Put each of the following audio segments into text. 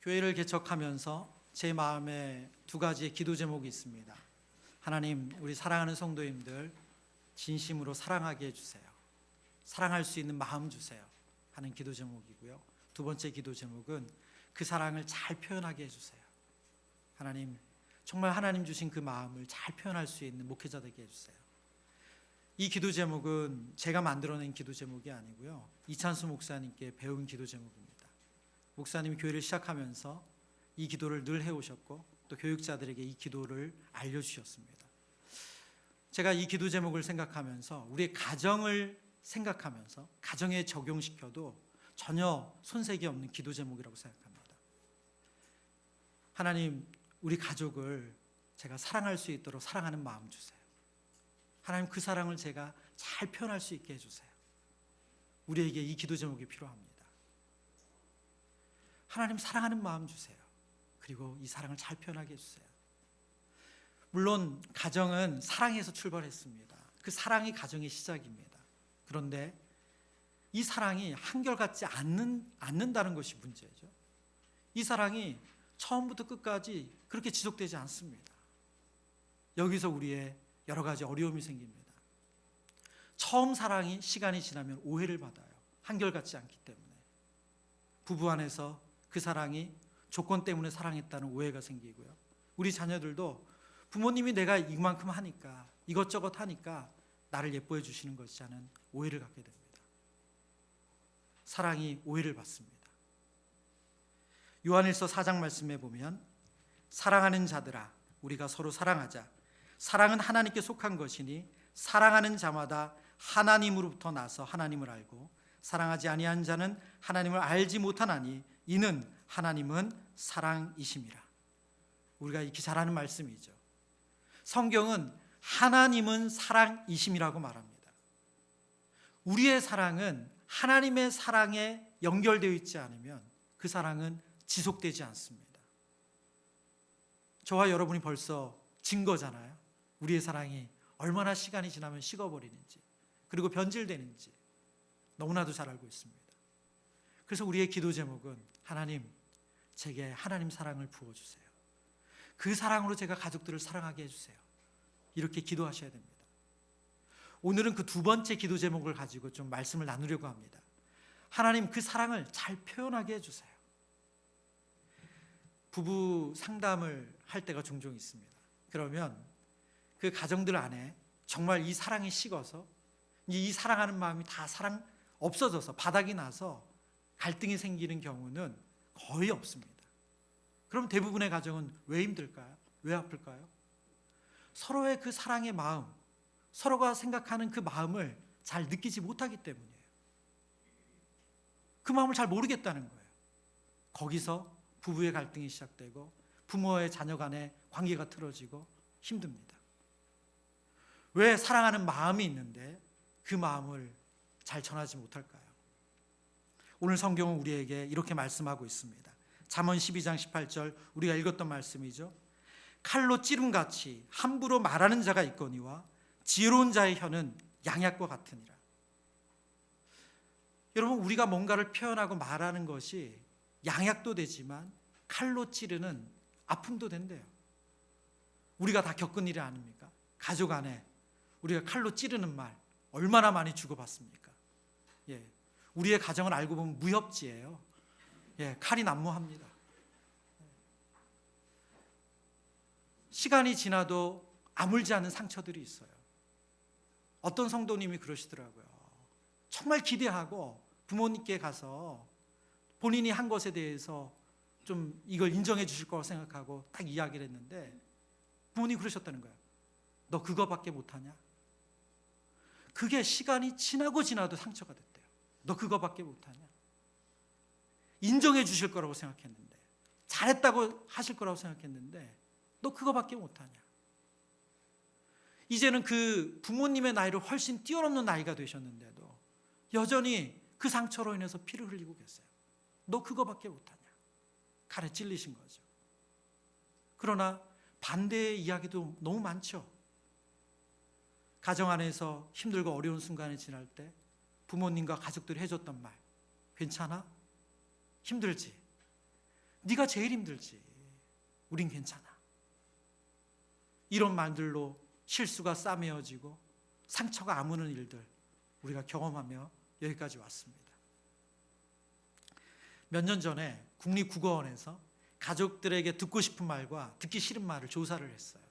교회를 개척하면서 제 마음에 두 가지의 기도 제목이 있습니다. 하나님, 우리 사랑하는 성도님들 진심으로 사랑하게 해주세요. 사랑할 수 있는 마음 주세요 하는 기도 제목이고요. 두 번째 기도 제목은 그 사랑을 잘 표현하게 해주세요. 하나님, 정말 하나님 주신 그 마음을 잘 표현할 수 있는 목회자 되게 해주세요. 이 기도 제목은 제가 만들어낸 기도 제목이 아니고요, 이찬수 목사님께 배운 기도 제목입니다. 목사님이 교회를 시작하면서 이 기도를 늘 해오셨고 또 교육자들에게 이 기도를 알려주셨습니다. 제가 이 기도 제목을 생각하면서 우리의 가정을 생각하면서 가정에 적용시켜도 전혀 손색이 없는 기도 제목이라고 생각합니다. 하나님, 우리 가족을 제가 사랑할 수 있도록 사랑하는 마음 주세요. 하나님, 그 사랑을 제가 잘 표현할 수 있게 해주세요. 우리에게 이 기도 제목이 필요합니다. 하나님, 사랑하는 마음 주세요. 그리고 이 사랑을 잘 표현하게 해주세요. 물론 가정은 사랑에서 출발했습니다. 그 사랑이 가정의 시작입니다. 그런데 이 사랑이 한결같지 않는다는 것이 문제죠. 이 사랑이 처음부터 끝까지 그렇게 지속되지 않습니다. 여기서 우리의 여러 가지 어려움이 생깁니다. 처음 사랑이 시간이 지나면 오해를 받아요. 한결같지 않기 때문에. 부부 안에서 그 사랑이 조건 때문에 사랑했다는 오해가 생기고요. 우리 자녀들도 부모님이 내가 이만큼 하니까, 이것저것 하니까 나를 예뻐해 주시는 것이지 않은 오해를 갖게 됩니다. 사랑이 오해를 받습니다. 요한일서 4장 말씀에 보면, 사랑하는 자들아, 우리가 서로 사랑하자. 사랑은 하나님께 속한 것이니 사랑하는 자마다 하나님으로부터 나서 하나님을 알고 사랑하지 아니한 자는 하나님을 알지 못하나니 이는 하나님은 사랑이심이라. 우리가 익히 잘 아는 말씀이죠. 성경은 하나님은 사랑이심이라고 말합니다. 우리의 사랑은 하나님의 사랑에 연결되어 있지 않으면 그 사랑은 지속되지 않습니다. 저와 여러분이 벌써 증거잖아요. 우리의 사랑이 얼마나 시간이 지나면 식어버리는지, 그리고 변질되는지 너무나도 잘 알고 있습니다. 그래서 우리의 기도 제목은, 하나님, 제게 하나님 사랑을 부어주세요. 그 사랑으로 제가 가족들을 사랑하게 해주세요. 이렇게 기도하셔야 됩니다. 오늘은 그 두 번째 기도 제목을 가지고 좀 말씀을 나누려고 합니다. 하나님, 그 사랑을 잘 표현하게 해주세요. 부부 상담을 할 때가 종종 있습니다. 그러면 그 가정들 안에 정말 이 사랑이 식어서 이 사랑하는 마음이 다 사랑 없어져서 바닥이 나서 갈등이 생기는 경우는 거의 없습니다. 그럼 대부분의 가정은 왜 힘들까요? 왜 아플까요? 서로의 그 사랑의 마음, 서로가 생각하는 그 마음을 잘 느끼지 못하기 때문이에요. 그 마음을 잘 모르겠다는 거예요. 거기서 부부의 갈등이 시작되고 부모의 자녀 간의 관계가 틀어지고 힘듭니다. 왜 사랑하는 마음이 있는데 그 마음을 잘 전하지 못할까요? 오늘 성경은 우리에게 이렇게 말씀하고 있습니다. 잠언 12장 18절, 우리가 읽었던 말씀이죠. 칼로 찌름같이 함부로 말하는 자가 있거니와 지혜로운 자의 혀는 양약과 같으니라. 여러분, 우리가 뭔가를 표현하고 말하는 것이 양약도 되지만 칼로 찌르는 아픔도 된대요. 우리가 다 겪은 일이 아닙니까? 가족 안에 우리가 칼로 찌르는 말 얼마나 많이 주고받습니까? 우리의 가정을 알고 보면 무협지예요. 칼이 난무합니다. 시간이 지나도 아물지 않는 상처들이 있어요. 어떤 성도님이 그러시더라고요. 정말 기대하고 부모님께 가서 본인이 한 것에 대해서 좀 이걸 인정해 주실 거라고 생각하고 딱 이야기를 했는데 부모님이 그러셨다는 거예요. 너 그거밖에 못하냐? 그게 시간이 지나고 지나도 상처가 됐대요. 너 그거밖에 못하냐? 인정해 주실 거라고 생각했는데, 잘했다고 하실 거라고 생각했는데 너 그거밖에 못하냐? 이제는 그 부모님의 나이를 훨씬 뛰어넘는 나이가 되셨는데도 여전히 그 상처로 인해서 피를 흘리고 계세요. 너 그거밖에 못하냐? 칼에 찔리신 거죠. 그러나 반대의 이야기도 너무 많죠. 가정 안에서 힘들고 어려운 순간을 지날 때 부모님과 가족들이 해줬던 말, 괜찮아? 힘들지? 네가 제일 힘들지. 우린 괜찮아. 이런 말들로 실수가 싸매어지고 상처가 아무는 일들 우리가 경험하며 여기까지 왔습니다. 몇 년 전에 국립국어원에서 가족들에게 듣고 싶은 말과 듣기 싫은 말을 조사를 했어요.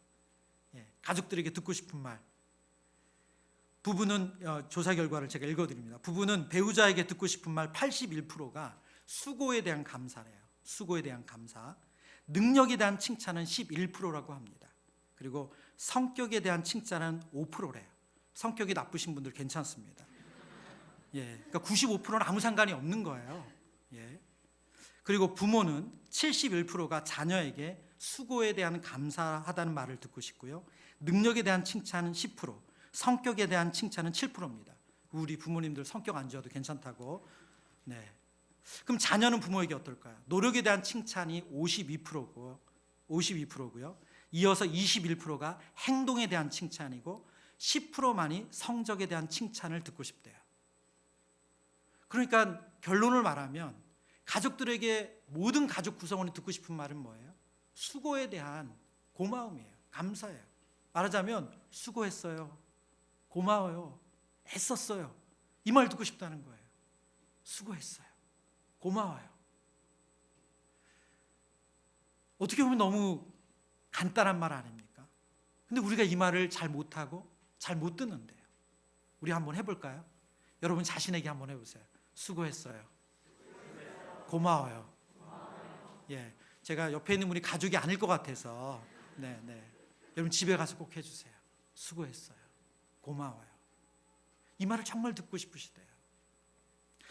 가족들에게 듣고 싶은 말. 부부는 조사 결과를 제가 읽어드립니다. 부부는 배우자에게 듣고 싶은 말 81%가 수고에 대한 감사래요. 수고에 대한 감사. 능력에 대한 칭찬은 11%라고 합니다. 그리고 성격에 대한 칭찬은 5%래요. 성격이 나쁘신 분들 괜찮습니다. 그러니까 95%는 아무 상관이 없는 거예요. 그리고 부모는 71%가 자녀에게 수고에 대한 감사하다는 말을 듣고 싶고요. 능력에 대한 칭찬은 10%, 성격에 대한 칭찬은 7%입니다. 우리 부모님들 성격 안 좋아도 괜찮다고. 그럼 자녀는 부모에게 어떨까요? 노력에 대한 칭찬이 52%고요. 이어서 21%가 행동에 대한 칭찬이고 10%만이 성적에 대한 칭찬을 듣고 싶대요. 그러니까 결론을 말하면 가족들에게 모든 가족 구성원이 듣고 싶은 말은 뭐예요? 수고에 대한 고마움이에요. 감사예요. 말하자면 수고했어요. 고마워요. 애썼어요. 이 말 듣고 싶다는 거예요. 수고했어요. 고마워요. 어떻게 보면 너무 간단한 말 아닙니까? 근데 우리가 이 말을 잘 못하고 잘 못 듣는데요. 우리 한번 해볼까요? 여러분 자신에게 한번 해보세요. 수고했어요. 고마워요. 제가 옆에 있는 분이 가족이 아닐 것 같아서 여러분 집에 가서 꼭 해주세요. 수고했어요. 고마워요. 이 말을 정말 듣고 싶으시대요.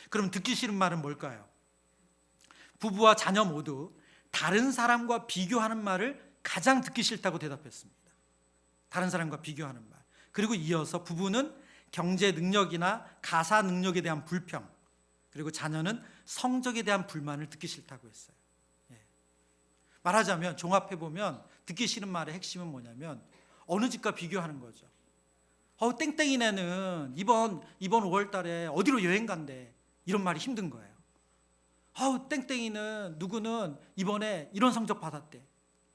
그럼 듣기 싫은 말은 뭘까요? 부부와 자녀 모두 다른 사람과 비교하는 말을 가장 듣기 싫다고 대답했습니다. 다른 사람과 비교하는 말. 그리고 이어서 부부는 경제 능력이나 가사 능력에 대한 불평, 그리고 자녀는 성적에 대한 불만을 듣기 싫다고 했어요. 말하자면 종합해보면 듣기 싫은 말의 핵심은 뭐냐면 어느 집과 비교하는 거죠. 땡땡이네는 이번 5월 달에 어디로 여행 간대. 이런 말이 힘든 거예요. 땡땡이는 누구는 이번에 이런 성적 받았대.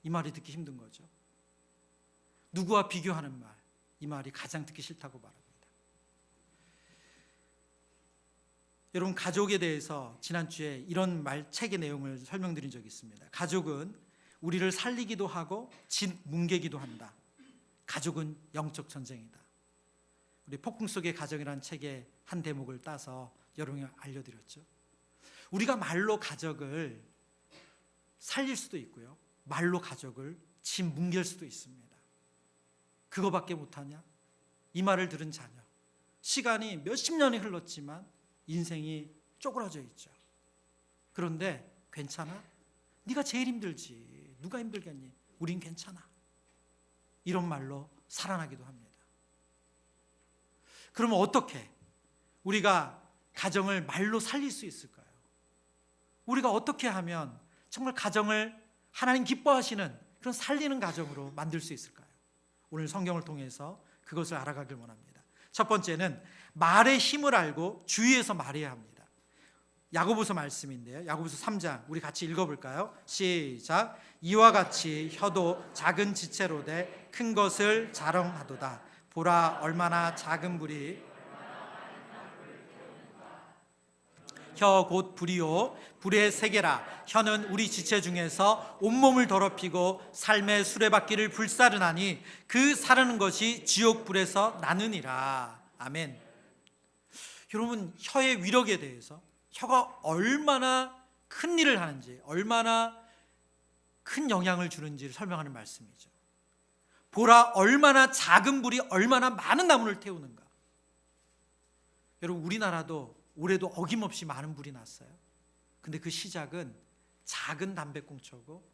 이 말이 듣기 힘든 거죠. 누구와 비교하는 말, 이 말이 가장 듣기 싫다고 말합니다. 여러분 가족에 대해서 지난주에 이런 책의 내용을 설명드린 적이 있습니다. 가족은 우리를 살리기도 하고 짓뭉개기도 한다. 가족은 영적 전쟁이다. 우리 폭풍 속의 가정이라는 책의 한 대목을 따서 여러분이 알려드렸죠. 우리가 말로 가족을 살릴 수도 있고요. 말로 가족을 짓뭉갤 수도 있습니다. 그거밖에 못하냐? 이 말을 들은 자녀. 시간이 몇십 년이 흘렀지만 인생이 쪼그라져 있죠. 그런데 괜찮아? 네가 제일 힘들지. 누가 힘들겠니? 우린 괜찮아. 이런 말로 살아나기도 합니다. 그러면 어떻게 우리가 가정을 말로 살릴 수 있을까요? 우리가 어떻게 하면 정말 가정을 하나님 기뻐하시는 그런 살리는 가정으로 만들 수 있을까요? 오늘 성경을 통해서 그것을 알아가길 원합니다. 첫 번째는 말의 힘을 알고 주의해서 말해야 합니다. 야고보서 말씀인데요. 야고보서 3장 우리 같이 읽어볼까요? 시작. 이와 같이 혀도 작은 지체로 돼 큰 것을 자랑하도다. 보라 얼마나 작은 불이 혀 곧 불이요 불의 세계라. 혀는 우리 지체 중에서 온몸을 더럽히고 삶의 수레바퀴를 불사르나니 그 사르는 것이 지옥 불에서 나느니라. 아멘. 여러분 혀의 위력에 대해서 혀가 얼마나 큰 일을 하는지 얼마나 큰 영향을 주는지를 설명하는 말씀이죠. 보라 얼마나 작은 불이 얼마나 많은 나무를 태우는가. 여러분 우리나라도 올해도 어김없이 많은 불이 났어요. 근데 그 시작은 작은 담배꽁초고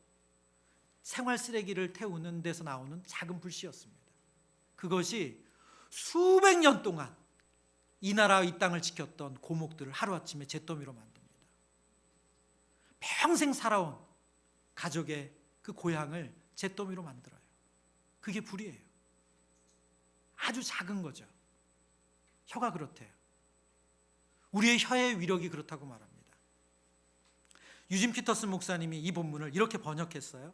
생활 쓰레기를 태우는 데서 나오는 작은 불씨였습니다. 그것이 수백 년 동안 이 나라 이 땅을 지켰던 고목들을 하루아침에 잿더미로 만듭니다. 평생 살아온 가족의 그 고향을 잿더미로 만들어요. 그게 불이에요. 아주 작은 거죠. 혀가 그렇대요. 우리의 혀의 위력이 그렇다고 말합니다. 유진 피터슨 목사님이 이 본문을 이렇게 번역했어요.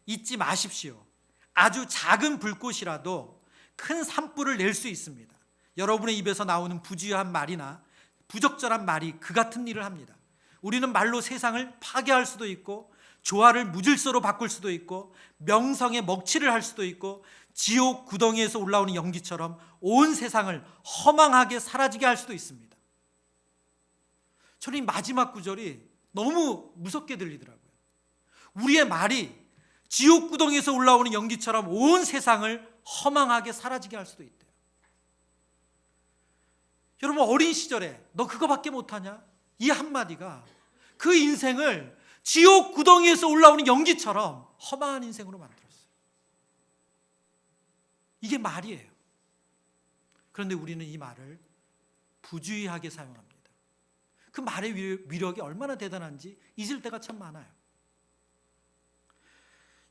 잊지 마십시오. 아주 작은 불꽃이라도 큰 산불을 낼 수 있습니다. 여러분의 입에서 나오는 부주의한 말이나 부적절한 말이 그 같은 일을 합니다. 우리는 말로 세상을 파괴할 수도 있고, 조화를 무질서로 바꿀 수도 있고, 명성에 먹칠을 할 수도 있고, 지옥 구덩이에서 올라오는 연기처럼 온 세상을 허망하게 사라지게 할 수도 있습니다. 저는 이 마지막 구절이 너무 무섭게 들리더라고요. 우리의 말이 지옥 구덩이에서 올라오는 연기처럼 온 세상을 허망하게 사라지게 할 수도 있대요. 여러분, 어린 시절에 너 그거밖에 못하냐? 이 한마디가 그 인생을 지옥 구덩이에서 올라오는 연기처럼 허망한 인생으로 만들었어요. 이게 말이에요. 그런데 우리는 이 말을 부주의하게 사용합니다. 그 말의 위력이 얼마나 대단한지 잊을 때가 참 많아요.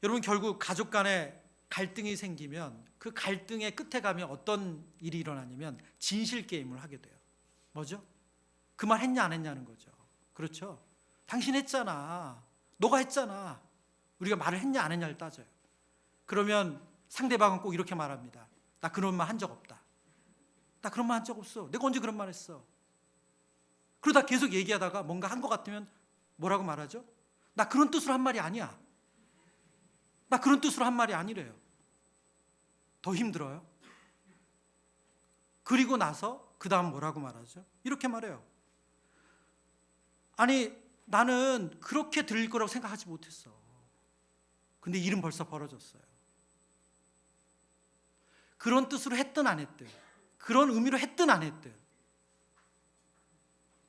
여러분, 결국 가족 간에 갈등이 생기면 그 갈등의 끝에 가면 어떤 일이 일어나냐면 진실 게임을 하게 돼요. 뭐죠? 그 말 했냐 안 했냐는 거죠. 그렇죠? 당신 했잖아. 너가 했잖아. 우리가 말을 했냐 안 했냐를 따져요. 그러면 상대방은 꼭 이렇게 말합니다. 나 그런 말 한 적 없다. 나 그런 말 한 적 없어. 내가 언제 그런 말 했어? 그러다 계속 얘기하다가 뭔가 한 것 같으면 뭐라고 말하죠? 나 그런 뜻으로 한 말이 아니야. 나 그런 뜻으로 한 말이 아니래요. 더 힘들어요. 그리고 나서 그 다음 뭐라고 말하죠? 이렇게 말해요. 아니, 나는 그렇게 들릴 거라고 생각하지 못했어. 근데 일은 벌써 벌어졌어요. 그런 뜻으로 했든 안 했든, 그런 의미로 했든 안 했든,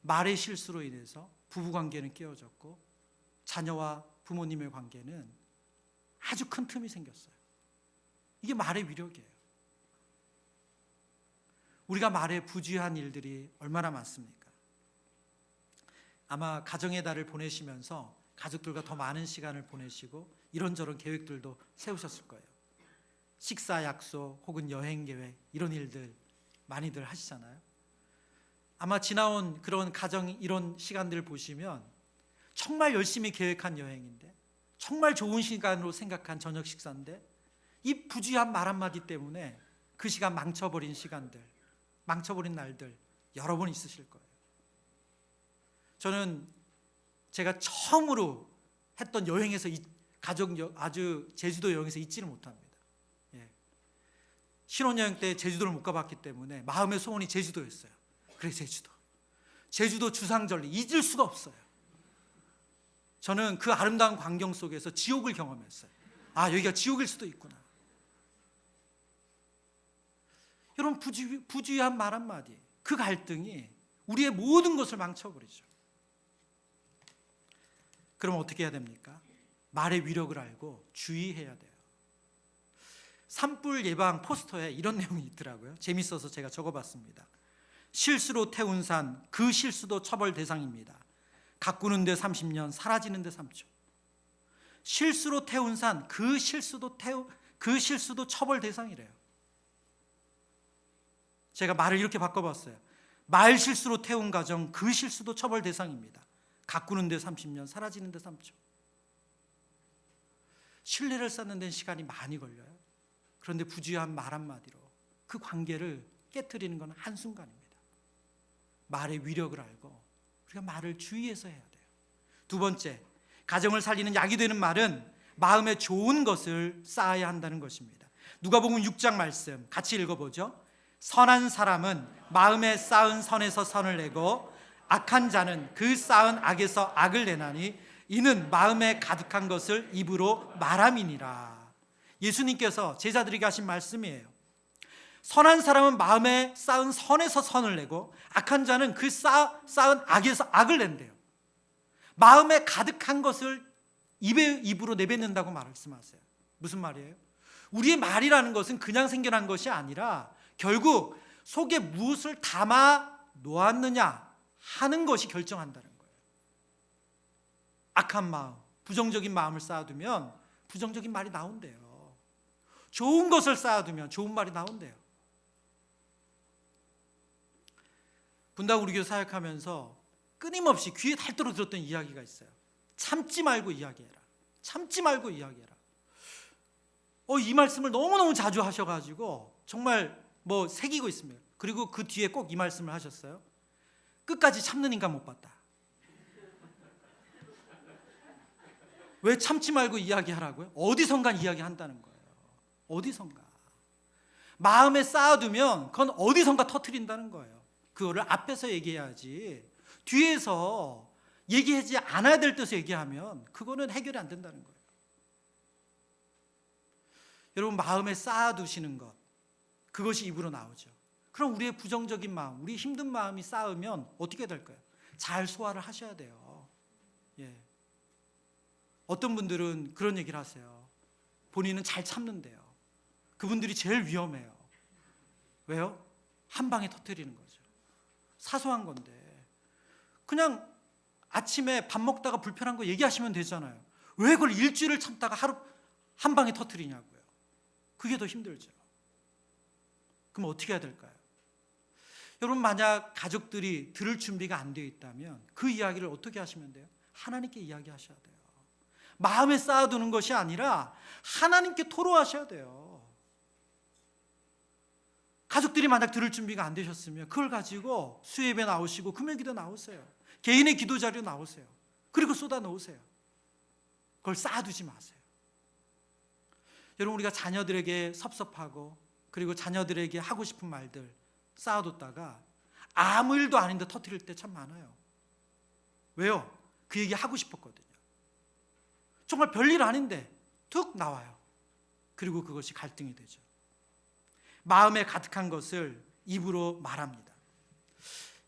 말의 실수로 인해서 부부관계는 깨어졌고 자녀와 부모님의 관계는 아주 큰 틈이 생겼어요. 이게 말의 위력이에요. 우리가 말에 부주의한 일들이 얼마나 많습니까? 아마 가정의 달을 보내시면서 가족들과 더 많은 시간을 보내시고 이런저런 계획들도 세우셨을 거예요. 식사 약속 혹은 여행 계획, 이런 일들 많이들 하시잖아요. 아마 지나온 그런 가정 이런 시간들을 보시면 정말 열심히 계획한 여행인데, 정말 좋은 시간으로 생각한 저녁 식사인데, 이 부주의한 말 한마디 때문에 그 시간 망쳐버린 시간들, 망쳐버린 날들 여러 번 있으실 거예요. 저는 제가 처음으로 했던 여행에서 아주 제주도 여행에서 잊지를 못합니다. 신혼여행 때 제주도를 못 가봤기 때문에 마음의 소원이 제주도였어요. 그래, 제주도 주상절리 잊을 수가 없어요. 저는 그 아름다운 광경 속에서 지옥을 경험했어요. 아, 여기가 지옥일 수도 있구나. 여러분, 부주의한 말 한마디, 그 갈등이 우리의 모든 것을 망쳐버리죠. 그럼 어떻게 해야 됩니까? 말의 위력을 알고 주의해야 돼요. 산불 예방 포스터에 이런 내용이 있더라고요. 재밌어서 제가 적어봤습니다. 실수로 태운 산, 그 실수도 처벌 대상입니다. 가꾸는데 30년, 사라지는데 3초. 실수로 태운 산, 그 실수도 처벌 대상이래요. 제가 말을 이렇게 바꿔봤어요. 말 실수로 태운 가정, 그 실수도 처벌 대상입니다. 가꾸는데 30년, 사라지는데 3초. 신뢰를 쌓는 데는 시간이 많이 걸려요. 그런데 부주의한 말 한마디로 그 관계를 깨트리는 건 한순간입니다. 말의 위력을 알고 우리가 말을 주의해서 해야 돼요. 두 번째, 가정을 살리는 약이 되는 말은 마음에 좋은 것을 쌓아야 한다는 것입니다. 누가복음 6장 말씀 같이 읽어보죠. 선한 사람은 마음에 쌓은 선에서 선을 내고 악한 자는 그 쌓은 악에서 악을 내나니 이는 마음에 가득한 것을 입으로 말함이니라. 예수님께서 제자들에게 하신 말씀이에요. 선한 사람은 마음에 쌓은 선에서 선을 내고 악한 자는 그 쌓은 악에서 악을 낸대요. 마음에 가득한 것을 입으로 내뱉는다고 말씀하세요. 무슨 말이에요? 우리의 말이라는 것은 그냥 생겨난 것이 아니라 결국 속에 무엇을 담아 놓았느냐 하는 것이 결정한다는 거예요. 악한 마음, 부정적인 마음을 쌓아두면 부정적인 말이 나온대요. 좋은 것을 쌓아두면 좋은 말이 나온대요. 분당 우리 교회 사역하면서 끊임없이 귀에 닳도록 들었던 이야기가 있어요. 참지 말고 이야기해라. 참지 말고 이야기해라. 이 말씀을 너무너무 자주 하셔가지고 정말 새기고 있습니다. 그리고 그 뒤에 꼭 이 말씀을 하셨어요. 끝까지 참는 인간 못 봤다. 왜 참지 말고 이야기하라고요? 어디선가 이야기한다는 거예요. 어디선가. 마음에 쌓아두면 그건 어디선가 터뜨린다는 거예요. 그거를 앞에서 얘기해야지 뒤에서 얘기하지 않아야 될 때서 얘기하면 그거는 해결이 안 된다는 거예요. 여러분, 마음에 쌓아두시는 것, 그것이 입으로 나오죠. 그럼 우리의 부정적인 마음, 우리 힘든 마음이 쌓으면 어떻게 될까요? 잘 소화를 하셔야 돼요. 예. 어떤 분들은 그런 얘기를 하세요. 본인은 잘 참는데요. 그분들이 제일 위험해요. 왜요? 한 방에 터뜨리는 거죠. 사소한 건데 그냥 아침에 밥 먹다가 불편한 거 얘기하시면 되잖아요. 왜 그걸 일주일을 참다가 하루 한 방에 터뜨리냐고요. 그게 더 힘들죠. 그럼 어떻게 해야 될까요? 여러분, 만약 가족들이 들을 준비가 안 되어 있다면 그 이야기를 어떻게 하시면 돼요? 하나님께 이야기하셔야 돼요. 마음에 쌓아두는 것이 아니라 하나님께 토로하셔야 돼요. 가족들이 만약 들을 준비가 안 되셨으면 그걸 가지고 수예배 나오시고 금요기도 나오세요. 개인의 기도 자료 나오세요. 그리고 쏟아 놓으세요. 그걸 쌓아두지 마세요. 여러분, 우리가 자녀들에게 섭섭하고 그리고 자녀들에게 하고 싶은 말들 쌓아뒀다가 아무 일도 아닌데 터뜨릴 때 참 많아요. 왜요? 그 얘기 하고 싶었거든요. 정말 별일 아닌데 툭 나와요. 그리고 그것이 갈등이 되죠. 마음에 가득한 것을 입으로 말합니다.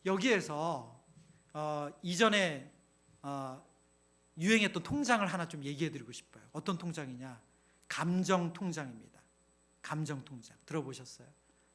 여기에서 이전에 유행했던 통장을 하나 좀 얘기해드리고 싶어요. 어떤 통장이냐? 감정 통장입니다. 감정 통장 들어보셨어요?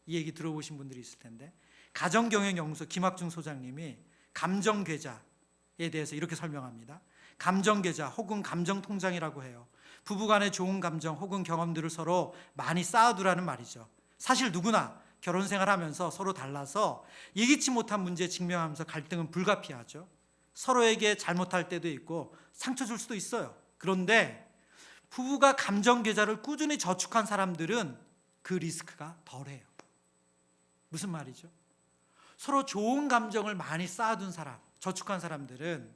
이 얘기 들어보신 분들이 있을 텐데, 가정경영연구소 김학중 소장님이 감정 계좌에 대해서 이렇게 설명합니다. 감정 계좌 혹은 감정 통장이라고 해요. 부부간의 좋은 감정 혹은 경험들을 서로 많이 쌓아두라는 말이죠. 사실 누구나 결혼 생활하면서 서로 달라서 예기치 못한 문제에 직면하면서 갈등은 불가피하죠. 서로에게 잘못할 때도 있고 상처 줄 수도 있어요. 그런데 부부가 감정 계좌를 꾸준히 저축한 사람들은 그 리스크가 덜해요. 무슨 말이죠? 서로 좋은 감정을 많이 쌓아둔 사람, 저축한 사람들은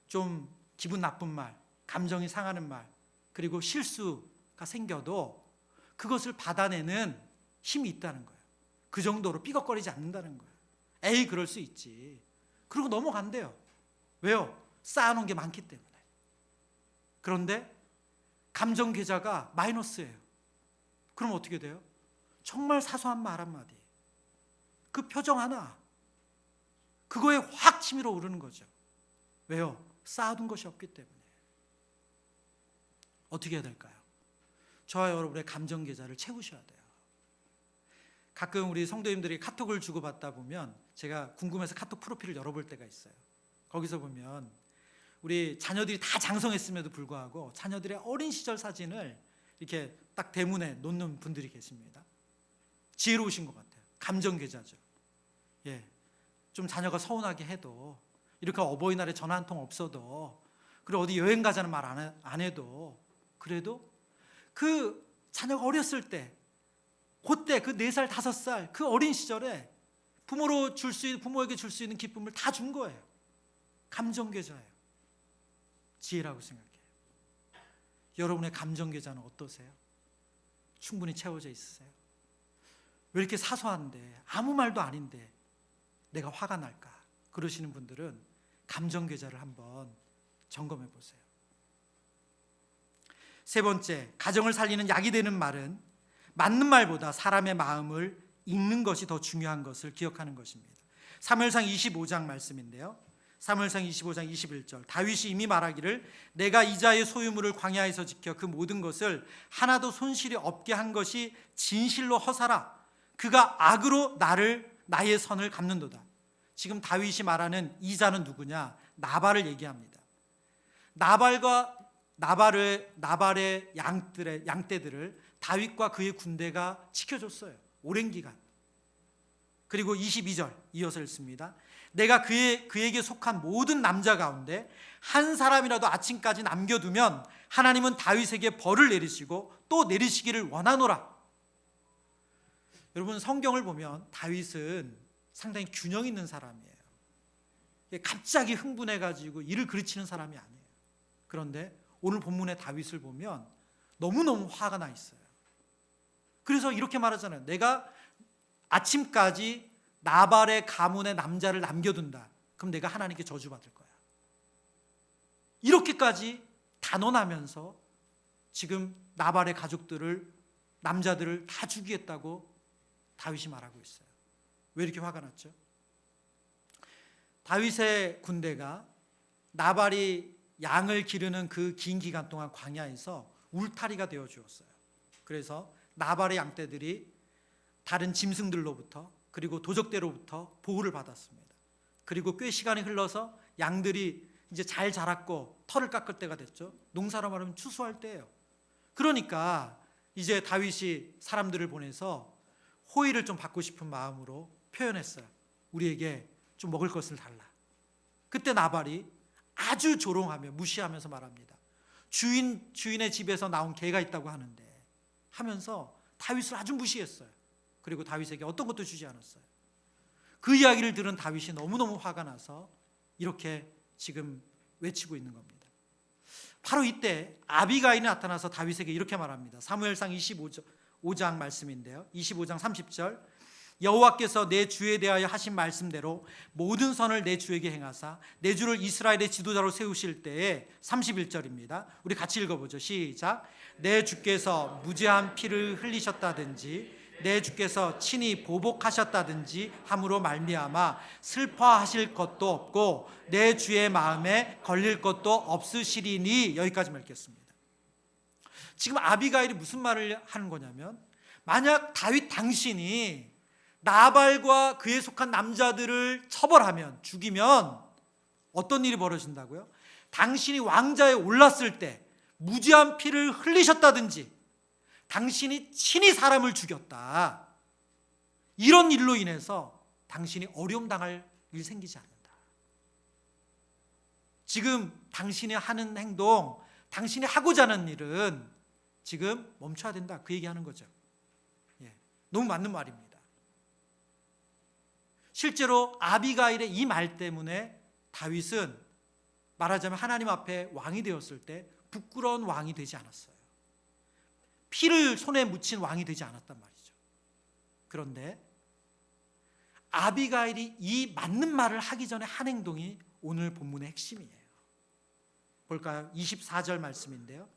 좀 기분 나쁜 말, 감정이 상하는 말, 그리고 실수가 생겨도 그것을 받아내는 힘이 있다는 거예요. 그 정도로 삐걱거리지 않는다는 거예요. 에이, 그럴 수 있지. 그러고 넘어간대요. 왜요? 쌓아놓은 게 많기 때문에. 그런데 감정 계좌가 마이너스예요. 그럼 어떻게 돼요? 정말 사소한 말 한마디, 그 표정 하나, 그거에 확 치밀어 오르는 거죠. 왜요? 쌓아둔 것이 없기 때문에. 어떻게 해야 될까요? 저와 여러분의 감정 계좌를 채우셔야 돼요. 가끔 우리 성도님들이 카톡을 주고받다 보면 제가 궁금해서 카톡 프로필을 열어볼 때가 있어요. 거기서 보면 우리 자녀들이 다 장성했음에도 불구하고 자녀들의 어린 시절 사진을 이렇게 딱 대문에 놓는 분들이 계십니다. 지혜로우신 것 같아요. 감정 계좌죠. 예, 좀 자녀가 서운하게 해도, 이렇게 어버이날에 전화 한 통 없어도, 그리고 어디 여행 가자는 말 안 해도, 그래도 그 자녀가 어렸을 때, 그때 그 4살, 5살 그 어린 시절에 부모에게 줄 수 있는 기쁨을 다 준 거예요. 감정 계좌예요. 지혜라고 생각해요. 여러분의 감정 계좌는 어떠세요? 충분히 채워져 있으세요? 왜 이렇게 사소한데, 아무 말도 아닌데 내가 화가 날까? 그러시는 분들은 감정 계좌를 한번 점검해 보세요. 세 번째, 가정을 살리는 약이 되는 말은 맞는 말보다 사람의 마음을 읽는 것이 더 중요한 것을 기억하는 것입니다. 사무엘상 25장 말씀인데요. 사무엘상 25장 21절, 다윗이 이미 말하기를 내가 이자의 소유물을 광야에서 지켜 그 모든 것을 하나도 손실이 없게 한 것이 진실로 허사라. 그가 악으로 나의 선을 갚는도다. 지금 다윗이 말하는 이자는 누구냐? 나발을 얘기합니다. 나발의 양떼들을 다윗과 그의 군대가 지켜줬어요. 오랜 기간. 그리고 22절 이어서 읽습니다. 내가 그에게 속한 모든 남자 가운데 한 사람이라도 아침까지 남겨두면 하나님은 다윗에게 벌을 내리시고 또 내리시기를 원하노라. 여러분, 성경을 보면 다윗은 상당히 균형 있는 사람이에요. 갑자기 흥분해가지고 일을 그르치는 사람이 아니에요. 그런데 오늘 본문의 다윗을 보면 너무너무 화가 나 있어요. 그래서 이렇게 말하잖아요. 내가 아침까지 나발의 가문의 남자를 남겨둔다. 그럼 내가 하나님께 저주받을 거야. 이렇게까지 단언하면서 지금 나발의 가족들을, 남자들을 다 죽이겠다고 다윗이 말하고 있어요. 왜 이렇게 화가 났죠? 다윗의 군대가 나발이 양을 기르는 그 긴 기간 동안 광야에서 울타리가 되어 주었어요. 그래서 나발의 양떼들이 다른 짐승들로부터 그리고 도적대로부터 보호를 받았습니다. 그리고 꽤 시간이 흘러서 양들이 이제 잘 자랐고 털을 깎을 때가 됐죠. 농사로 말하면 추수할 때예요. 그러니까 이제 다윗이 사람들을 보내서 호의를 좀 받고 싶은 마음으로 표현했어요. 우리에게 좀 먹을 것을 달라. 그때 나발이 아주 조롱하며 무시하면서 말합니다. 주인의 집에서 나온 개가 있다고 하는데 하면서 다윗을 아주 무시했어요. 그리고 다윗에게 어떤 것도 주지 않았어요. 그 이야기를 들은 다윗이 너무너무 화가 나서 이렇게 지금 외치고 있는 겁니다. 바로 이때 아비가일이 나타나서 다윗에게 이렇게 말합니다. 사무엘상 25장 말씀인데요. 25장 30절, 여호와께서 내 주에 대하여 하신 말씀대로 모든 선을 내 주에게 행하사 내 주를 이스라엘의 지도자로 세우실 때에 31절입니다. 우리 같이 읽어보죠. 시작. 내 주께서 무죄한 피를 흘리셨다든지 내 주께서 친히 보복하셨다든지 함으로 말미암아 슬퍼하실 것도 없고 내 주의 마음에 걸릴 것도 없으시리니. 여기까지만 읽겠습니다. 지금 아비가일이 무슨 말을 하는 거냐면, 만약 다윗 당신이 나발과 그에 속한 남자들을 처벌하면, 죽이면 어떤 일이 벌어진다고요? 당신이 왕좌에 올랐을 때 무죄한 피를 흘리셨다든지 당신이 친히 사람을 죽였다, 이런 일로 인해서 당신이 어려움 당할 일 생기지 않는다. 지금 당신이 하는 행동, 당신이 하고자 하는 일은 지금 멈춰야 된다, 그 얘기하는 거죠. 너무 맞는 말입니다. 실제로 아비가일의 이 말 때문에 다윗은 말하자면 하나님 앞에 왕이 되었을 때 부끄러운 왕이 되지 않았어요. 피를 손에 묻힌 왕이 되지 않았단 말이죠. 그런데 아비가일이 이 맞는 말을 하기 전에 한 행동이 오늘 본문의 핵심이에요. 볼까요? 24절 말씀인데요.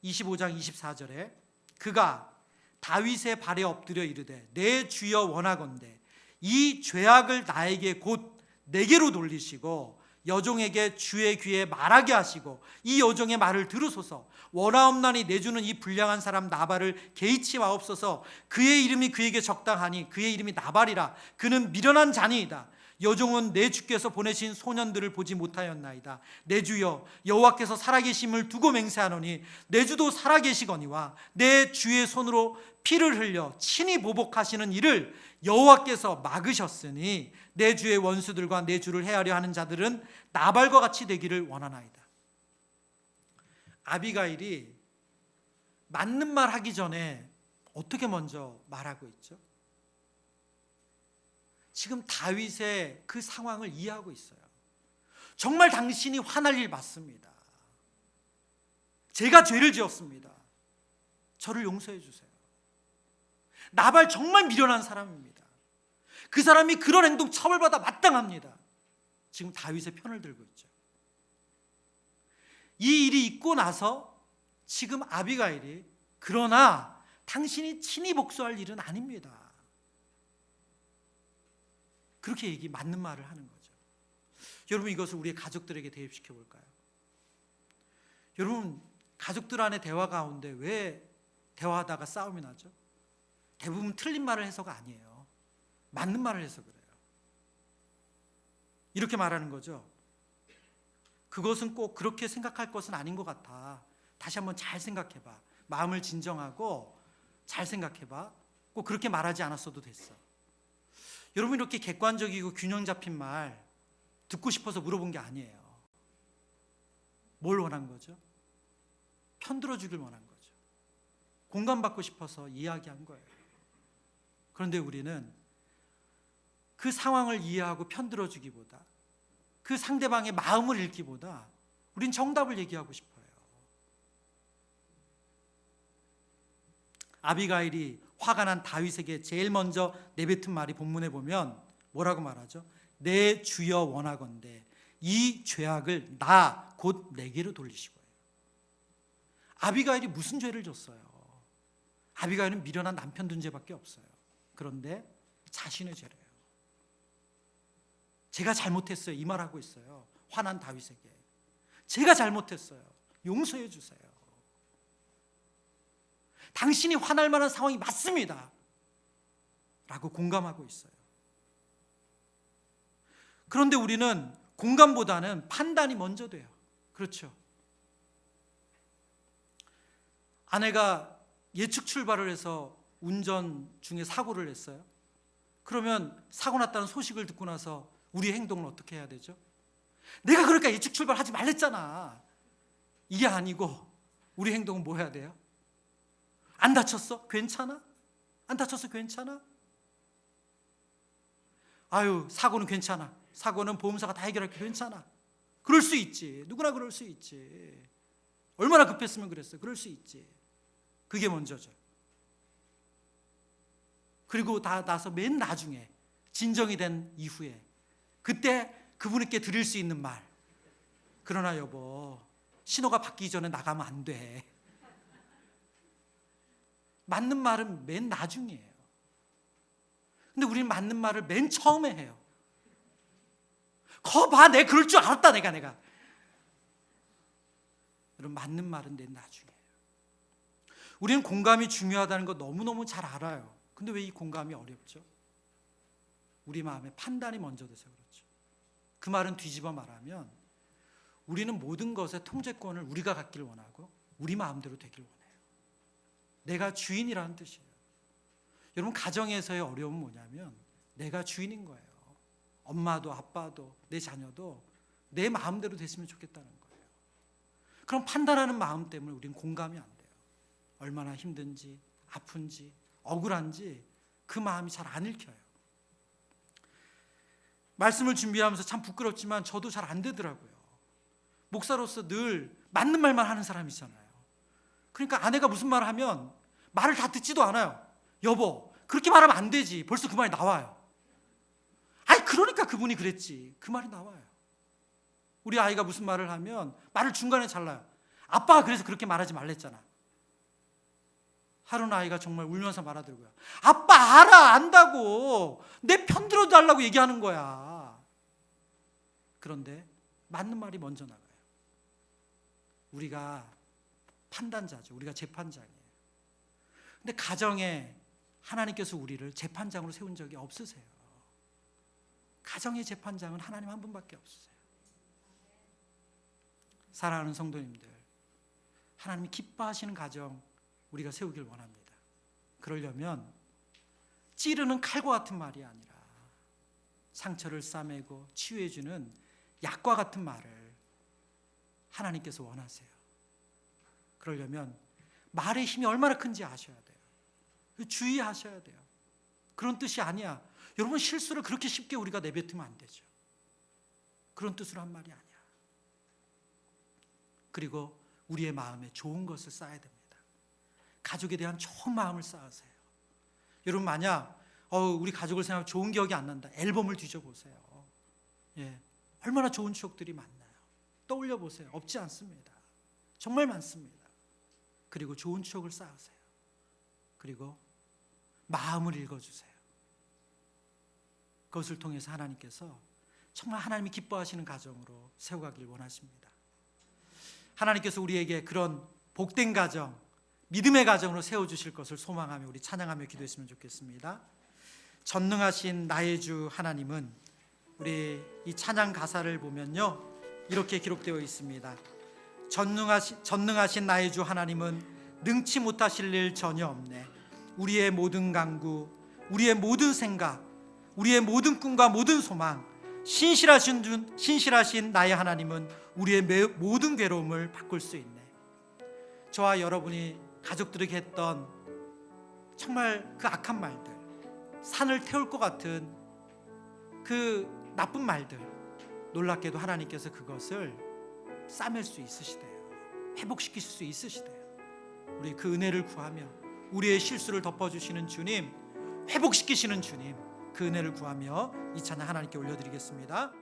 25장 24절에 그가 다윗의 발에 엎드려 이르되 내 주여 원하건대 이 죄악을 나에게 곧 내게로 돌리시고 여종에게 주의 귀에 말하게 하시고 이 여종의 말을 들으소서. 원하옵나니 내 주는 이 불량한 사람 나발을 개의치 마옵소서. 그의 이름이 그에게 적당하니 그의 이름이 나발이라. 그는 미련한 자니이다. 여종은 내 주께서 보내신 소년들을 보지 못하였나이다. 내 주여 여호와께서 살아계심을 두고 맹세하노니 내 주도 살아계시거니와 내 주의 손으로 피를 흘려 친히 보복하시는 일을 여호와께서 막으셨으니 내 주의 원수들과 내 주를 해하려 하는 자들은 나발과 같이 되기를 원하나이다. 아비가일이 맞는 말 하기 전에 어떻게 먼저 말하고 있죠? 지금 다윗의 그 상황을 이해하고 있어요. 정말 당신이 화날 일 맞습니다. 제가 죄를 지었습니다. 저를 용서해 주세요. 나발 정말 미련한 사람입니다. 그 사람이 그런 행동 처벌받아 마땅합니다. 지금 다윗의 편을 들고 있죠. 이 일이 있고 나서 지금 아비가일이 그러나 당신이 친히 복수할 일은 아닙니다, 그렇게 맞는 말을 하는 거죠. 여러분, 이것을 우리의 가족들에게 대입시켜 볼까요? 여러분, 가족들 안의 대화 가운데 왜 대화하다가 싸움이 나죠? 대부분 틀린 말을 해서가 아니에요. 맞는 말을 해서 그래요. 이렇게 말하는 거죠. 그것은 꼭 그렇게 생각할 것은 아닌 것 같아. 다시 한번 잘 생각해봐. 마음을 진정하고 잘 생각해봐. 꼭 그렇게 말하지 않았어도 됐어. 여러분 이렇게 객관적이고 균형 잡힌 말 듣고 싶어서 물어본 게 아니에요. 뭘 원한 거죠? 편들어 주길 원한 거죠. 공감받고 싶어서 이야기한 거예요. 그런데 우리는 그 상황을 이해하고 편들어 주기보다, 그 상대방의 마음을 읽기보다 우린 정답을 얘기하고 싶어요. 아비가일이 화가 난 다윗에게 제일 먼저 내뱉은 말이 본문에 보면 뭐라고 말하죠? 내 주여 원하건대 이 죄악을 나 곧 내게로 돌리시고요. 아비가일이 무슨 죄를 졌어요? 아비가일은 미련한 남편 둔 죄밖에 없어요. 그런데 자신의 죄래요. 제가 잘못했어요. 이 말하고 있어요. 화난 다윗에게. 제가 잘못했어요. 용서해 주세요. 당신이 화날 만한 상황이 맞습니다. 라고 공감하고 있어요. 그런데 우리는 공감보다는 판단이 먼저 돼요. 그렇죠? 아내가 예측 출발을 해서 운전 중에 사고를 냈어요. 그러면 사고 났다는 소식을 듣고 나서 우리의 행동은 어떻게 해야 되죠? 내가 그러니까 예측 출발하지 말랬잖아. 이게 아니고 우리 행동은 뭐 해야 돼요? 안 다쳤어? 괜찮아? 안 다쳤어? 괜찮아? 아유, 사고는 괜찮아. 사고는 보험사가 다 해결할게. 괜찮아. 그럴 수 있지. 누구나 그럴 수 있지. 얼마나 급했으면 그랬어요. 그럴 수 있지. 그게 먼저죠. 그리고 다 나서 맨 나중에 진정이 된 이후에 그때 그분께 드릴 수 있는 말. 그러나 여보, 신호가 바뀌기 전에 나가면 안 돼. 맞는 말은 맨 나중이에요. 근데 우리는 맞는 말을 맨 처음에 해요. 거 봐, 내가 그럴 줄 알았다. 내가 여러분, 맞는 말은 맨 나중이에요. 우리는 공감이 중요하다는 거 너무너무 잘 알아요. 근데 왜 이 공감이 어렵죠? 우리 마음에 판단이 먼저 돼서 그렇죠. 그 말은 뒤집어 말하면 우리는 모든 것의 통제권을 우리가 갖기를 원하고 우리 마음대로 되길 원해요. 내가 주인이라는 뜻이에요. 여러분, 가정에서의 어려움은 뭐냐면 내가 주인인 거예요. 엄마도 아빠도 내 자녀도 내 마음대로 됐으면 좋겠다는 거예요. 그럼 판단하는 마음 때문에 우리는 공감이 안 돼요. 얼마나 힘든지, 아픈지, 억울한지 그 마음이 잘 안 읽혀요. 말씀을 준비하면서 참 부끄럽지만 저도 잘 안 되더라고요. 목사로서 늘 맞는 말만 하는 사람이잖아요. 그러니까 아내가 무슨 말을 하면 말을 다 듣지도 않아요. 여보, 그렇게 말하면 안 되지. 벌써 그 말이 나와요. 아니, 그러니까 그분이 그랬지. 그 말이 나와요. 우리 아이가 무슨 말을 하면 말을 중간에 잘라요. 아빠가 그래서 그렇게 말하지 말랬잖아. 하루는 아이가 정말 울면서 말하더라고요. 아빠 알아, 안다고. 내 편 들어달라고 얘기하는 거야. 그런데 맞는 말이 먼저 나가요. 우리가 판단자죠. 우리가 재판장이에요. 근데 가정에 하나님께서 우리를 재판장으로 세운 적이 없으세요. 가정의 재판장은 하나님 한 분밖에 없으세요. 사랑하는 성도님들, 하나님이 기뻐하시는 가정 우리가 세우길 원합니다. 그러려면 찌르는 칼과 같은 말이 아니라 상처를 싸매고 치유해주는 약과 같은 말을 하나님께서 원하세요. 그러려면 말의 힘이 얼마나 큰지 아셔야 돼요. 주의하셔야 돼요. 그런 뜻이 아니야. 여러분, 실수를 그렇게 쉽게 우리가 내뱉으면 안 되죠. 그런 뜻으로 한 말이 아니야. 그리고 우리의 마음에 좋은 것을 쌓아야 됩니다. 가족에 대한 좋은 마음을 쌓으세요. 여러분, 만약 우리 가족을 생각하면 좋은 기억이 안 난다. 앨범을 뒤져보세요. 예, 얼마나 좋은 추억들이 많나요? 떠올려 보세요. 없지 않습니다. 정말 많습니다. 그리고 좋은 추억을 쌓으세요. 그리고 마음을 읽어주세요. 그것을 통해서 하나님께서 정말 하나님이 기뻐하시는 가정으로 세워가길 원하십니다. 하나님께서 우리에게 그런 복된 가정, 믿음의 가정으로 세워주실 것을 소망하며 우리 찬양하며 기도했으면 좋겠습니다. 전능하신 나의 주 하나님은, 우리 이 찬양 가사를 보면요, 이렇게 기록되어 있습니다. 전능하신 나의 주 하나님은 능치 못하실 일 전혀 없네. 우리의 모든 간구, 우리의 모든 생각, 우리의 모든 꿈과 모든 소망, 신실하신 나의 하나님은 우리의 모든 괴로움을 바꿀 수 있네. 저와 여러분이 가족들에게 했던 정말 그 악한 말들, 산을 태울 것 같은 그 나쁜 말들, 놀랍게도 하나님께서 그것을 싸맬 수 있으시대요. 회복시킬 수 있으시대요. 우리 그 은혜를 구하며 우리의 실수를 덮어주시는 주님, 회복시키시는 주님, 그 은혜를 구하며 이 찬양 하나님께 올려드리겠습니다.